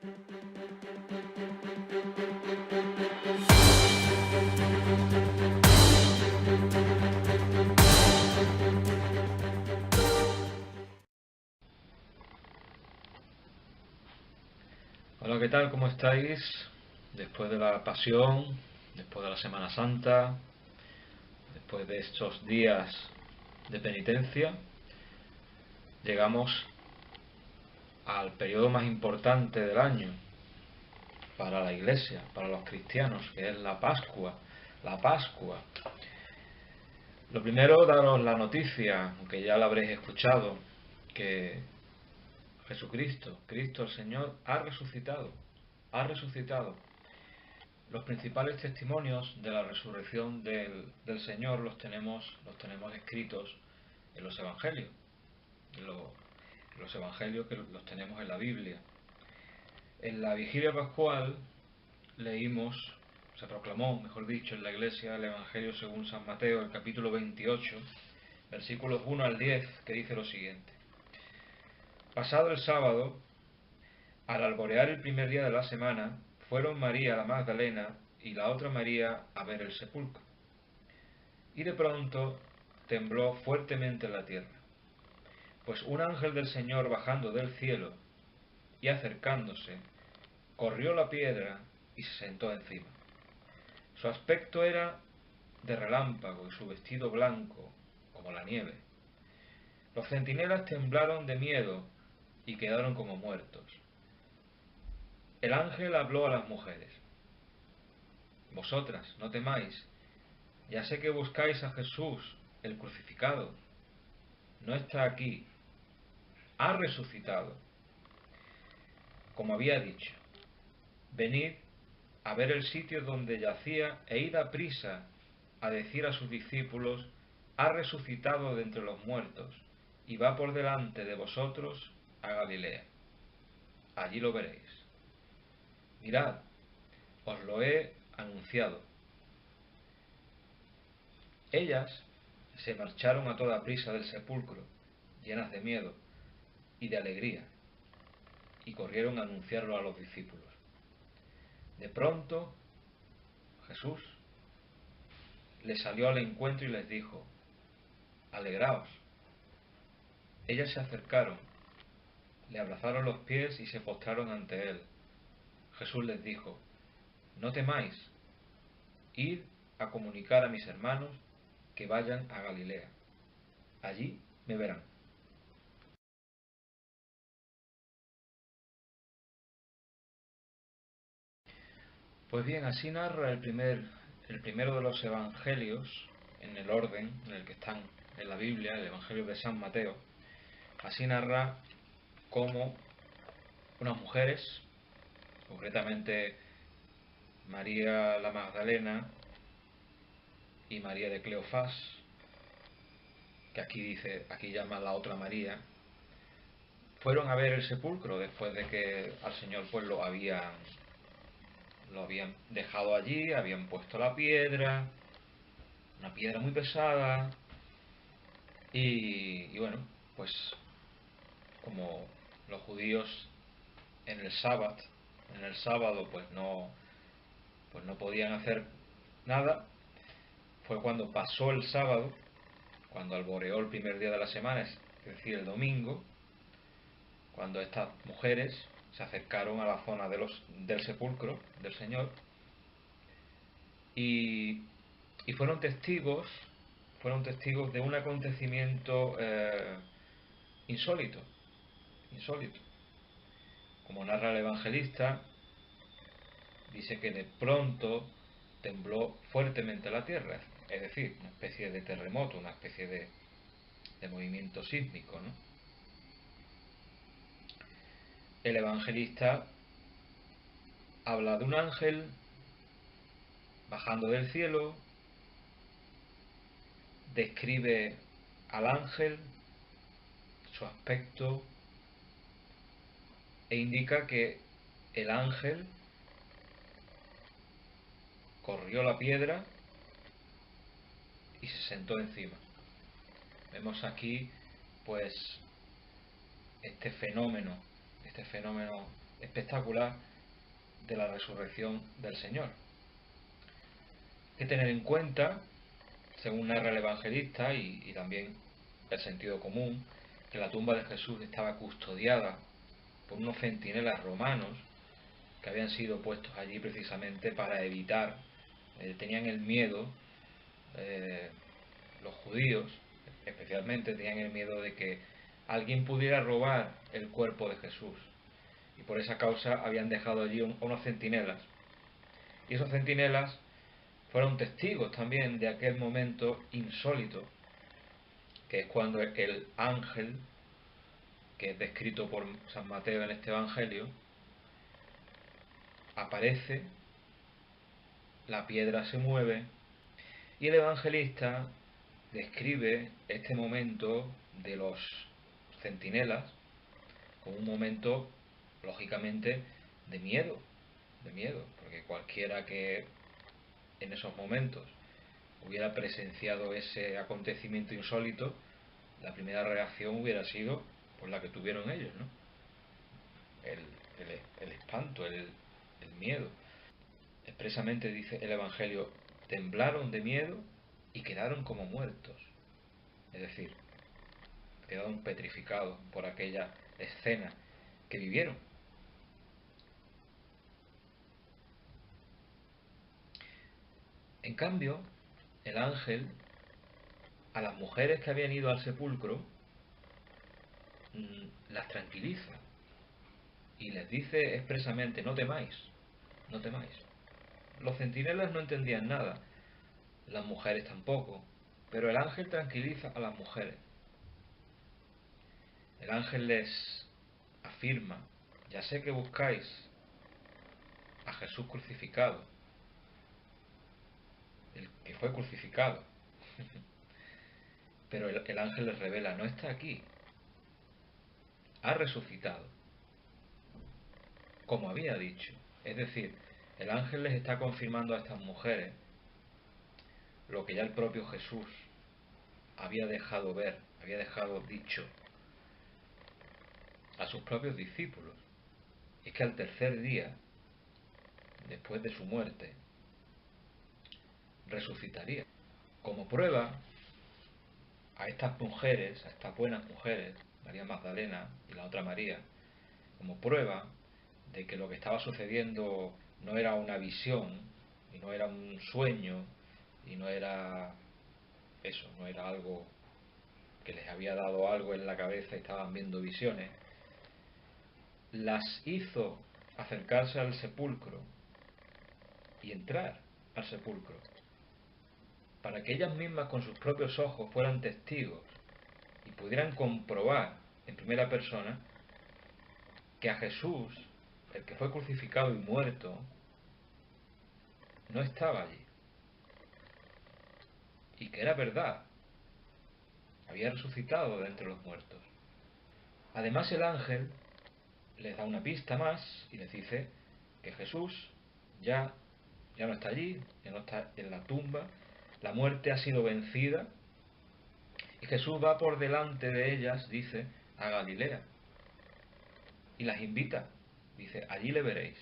Hola, ¿qué tal? ¿Cómo estáis? Después de la Pasión, después de la Semana Santa, después de estos días de penitencia, llegamos al periodo más importante del año para la Iglesia, para los cristianos, que es la Pascua. La Pascua. Lo primero, daros la noticia, aunque ya la habréis escuchado, que Jesucristo, Cristo el Señor, ha resucitado. Ha resucitado. Los principales testimonios de la resurrección del Señor los tenemos escritos en los Evangelios, los Evangelios que los tenemos en la Biblia. En la vigilia pascual leímos, se proclamó, mejor dicho, en la Iglesia el Evangelio según San Mateo, el capítulo 28, versículos 1 al 10, que dice lo siguiente: Pasado el sábado, al alborear el primer día de la semana, fueron María la Magdalena y la otra María a ver el sepulcro. Y de pronto tembló fuertemente la tierra, pues un ángel del Señor bajando del cielo y acercándose, corrió la piedra y se sentó encima. Su aspecto era de relámpago y su vestido blanco como la nieve. Los centinelas temblaron de miedo y quedaron como muertos. El ángel habló a las mujeres: Vosotras, no temáis, ya sé que buscáis a Jesús, el crucificado. No está aquí, ha resucitado, como había dicho. Venid a ver el sitio donde yacía e id a prisa a decir a sus discípulos: ha resucitado de entre los muertos y va por delante de vosotros a Galilea. Allí lo veréis. Mirad, os lo he anunciado. Ellas se marcharon a toda prisa del sepulcro, llenas de miedo y de alegría, y corrieron a anunciarlo a los discípulos. De pronto, Jesús les salió al encuentro y les dijo: Alegraos. Ellas se acercaron, le abrazaron los pies y se postraron ante él. Jesús les dijo: No temáis, id a comunicar a mis hermanos que vayan a Galilea. Allí me verán. Pues bien, así narra el primero de los evangelios, en el orden en el que están en la Biblia, el Evangelio de San Mateo. Así narra cómo unas mujeres, concretamente María la Magdalena y María de Cleofás, que aquí llama la otra María, fueron a ver el sepulcro después de que al Señor pues lo habían dejado allí, habían puesto la piedra, una piedra muy pesada, y bueno, pues como los judíos en el sábado pues no podían hacer nada. Fue cuando pasó el sábado, cuando alboreó el primer día de la semana, es decir, el domingo, cuando estas mujeres se acercaron a la zona del sepulcro del Señor y, y fueron testigos de un acontecimiento insólito. Como narra el evangelista, dice que de pronto tembló fuertemente la tierra, es decir, una especie de terremoto, una especie de movimiento sísmico, ¿no? El evangelista habla de un ángel bajando del cielo, describe al ángel, su aspecto, e indica que el ángel corrió la piedra y se sentó encima. Vemos aquí pues este fenómeno espectacular de la resurrección del Señor. Hay que tener en cuenta, según narra el evangelista y también el sentido común, que la tumba de Jesús estaba custodiada por unos centinelas romanos que habían sido puestos allí precisamente para evitar, tenían el miedo, los judíos especialmente tenían el miedo de que alguien pudiera robar el cuerpo de Jesús, y por esa causa habían dejado allí unos centinelas, y esos centinelas fueron testigos también de aquel momento insólito, que es cuando el ángel, que es descrito por San Mateo en este evangelio, aparece, la piedra se mueve, y el evangelista describe este momento de los centinelas como un momento, lógicamente, de miedo, porque cualquiera que en esos momentos hubiera presenciado ese acontecimiento insólito, la primera reacción hubiera sido pues la que tuvieron ellos, ¿no? El espanto, el miedo. Expresamente dice el Evangelio: temblaron de miedo y quedaron como muertos. Es decir, quedaron petrificados por aquella escena que vivieron. En cambio, el ángel, a las mujeres que habían ido al sepulcro, las tranquiliza y les dice expresamente: no temáis, no temáis. Los centinelas no entendían nada, las mujeres tampoco, pero el ángel tranquiliza a las mujeres. El ángel les afirma: ya sé que buscáis a Jesús crucificado, el que fue crucificado, pero el ángel les revela: no está aquí, ha resucitado, como había dicho. Es decir, el ángel les está confirmando a estas mujeres lo que ya el propio Jesús había dejado ver, había dejado dicho a sus propios discípulos. Es que al tercer día, después de su muerte, resucitaría. Como prueba, a estas mujeres, a estas buenas mujeres, María Magdalena y la otra María, como prueba de que lo que estaba sucediendo no era una visión, y no era un sueño, y no era eso, no era algo que les había dado algo en la cabeza y estaban viendo visiones, las hizo acercarse al sepulcro y entrar al sepulcro, para que ellas mismas con sus propios ojos fueran testigos y pudieran comprobar en primera persona que a Jesús, el que fue crucificado y muerto, no estaba allí, y que era verdad, había resucitado de entre los muertos. Además, el ángel les da una pista más y les dice que Jesús ya no está allí, ya no está en la tumba, la muerte ha sido vencida, y Jesús va por delante de ellas, dice, a Galilea, y las invita, dice: allí le veréis.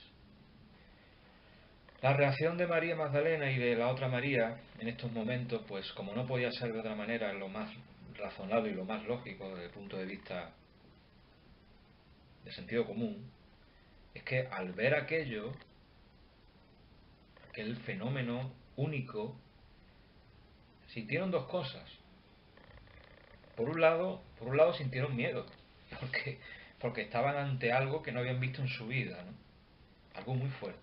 La reacción de María Magdalena y de la otra María en estos momentos, pues como no podía ser de otra manera, lo más razonable y lo más lógico desde el punto de vista de sentido común, es que al ver aquello, aquel fenómeno único, sintieron dos cosas. Por un lado sintieron miedo, porque estaban ante algo que no habían visto en su vida, ¿no? Algo muy fuerte.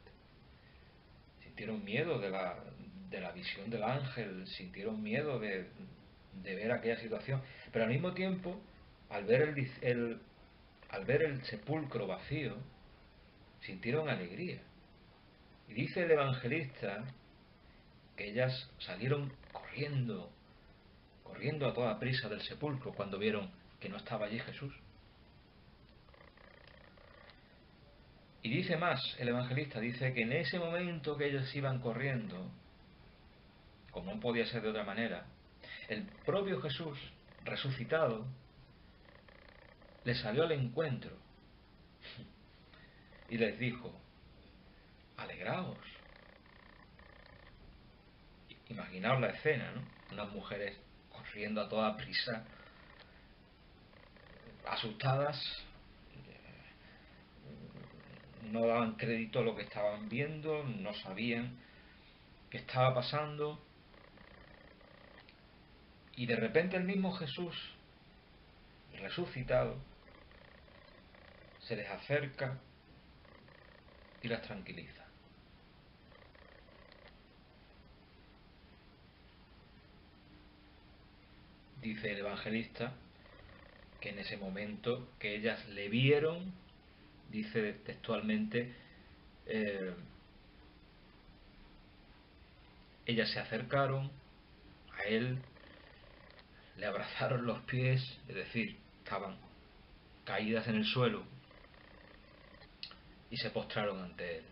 Sintieron miedo de la visión del ángel, sintieron miedo de ver aquella situación, pero al mismo tiempo, al ver el sepulcro vacío, sintieron alegría. Y dice el evangelista que ellas salieron corriendo a toda prisa del sepulcro cuando vieron que no estaba allí Jesús. Y dice más el evangelista, dice que en ese momento que ellos iban corriendo, como no podía ser de otra manera, el propio Jesús resucitado les salió al encuentro y les dijo: alegraos. Imaginaos la escena, ¿no? Unas mujeres corriendo a toda prisa, asustadas, no daban crédito a lo que estaban viendo, no sabían qué estaba pasando, y de repente el mismo Jesús, resucitado, se les acerca y las tranquiliza. Dice el evangelista que en ese momento que ellas le vieron, dice textualmente, ellas se acercaron a él, le abrazaron los pies, es decir, estaban caídas en el suelo, y se postraron ante él.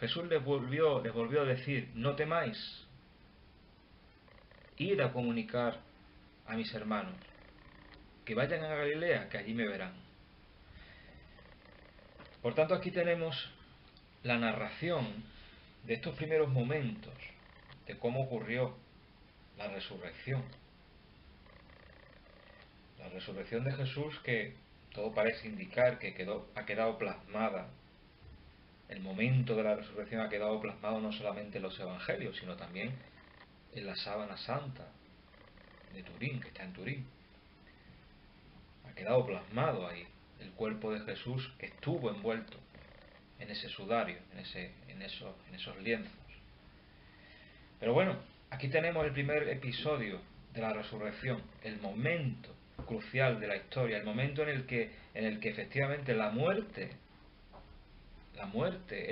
Jesús les volvió a decir: no temáis, id a comunicar a mis hermanos que vayan a Galilea, que allí me verán. Por tanto, aquí tenemos la narración de estos primeros momentos de cómo ocurrió la resurrección. La resurrección de Jesús, que todo parece indicar que ha quedado plasmada. El momento de la resurrección ha quedado plasmado no solamente en los evangelios, sino también en la sábana santa de Turín, que está en Turín. Ha quedado plasmado ahí el cuerpo de Jesús, que estuvo envuelto en ese sudario, en esos lienzos. Pero bueno, aquí tenemos el primer episodio de la resurrección, el momento crucial de la historia, el momento en el que efectivamente la muerte,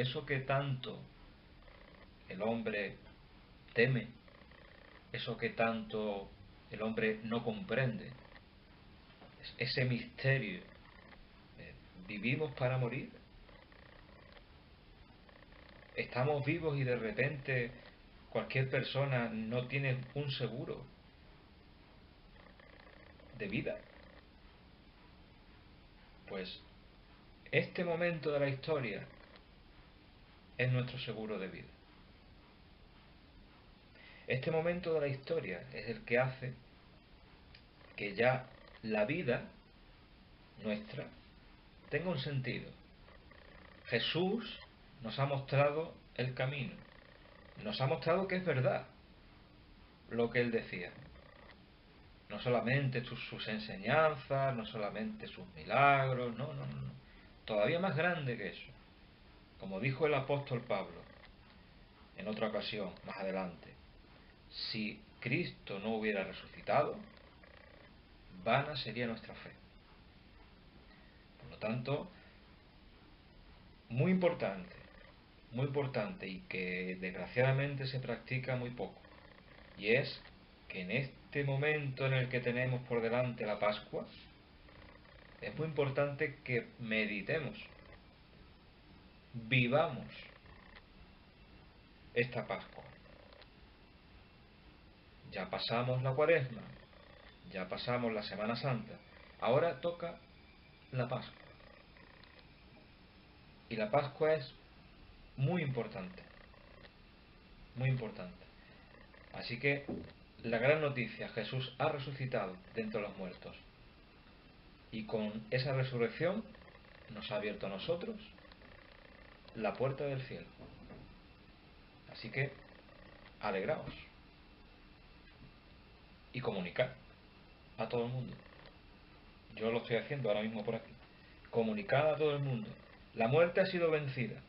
eso que tanto el hombre teme, eso que tanto el hombre no comprende, ese misterio, ¿vivimos para morir? ¿Estamos vivos y de repente cualquier persona no tiene un seguro de vida? Pues este momento de la historia es nuestro seguro de vida. Este momento de la historia es el que hace que ya la vida nuestra tenga un sentido. Jesús nos ha mostrado el camino, nos ha mostrado que es verdad lo que él decía. No solamente sus enseñanzas, no solamente sus milagros, no. Todavía más grande que eso. Como dijo el apóstol Pablo en otra ocasión, más adelante: si Cristo no hubiera resucitado, vana sería nuestra fe. Por lo tanto, muy importante y que desgraciadamente se practica muy poco, y es que en este momento en el que tenemos por delante la Pascua, es muy importante que meditemos, vivamos esta Pascua. Ya pasamos la Cuaresma, ya pasamos la Semana Santa, ahora toca la Pascua. Y la Pascua es muy importante, muy importante. Así que la gran noticia: Jesús ha resucitado de entre los muertos, y con esa resurrección nos ha abierto a nosotros la puerta del cielo. Así que alegraos y comunicad a todo el mundo. Yo lo estoy haciendo ahora mismo por aquí. Comunicad a todo el mundo: la muerte ha sido vencida.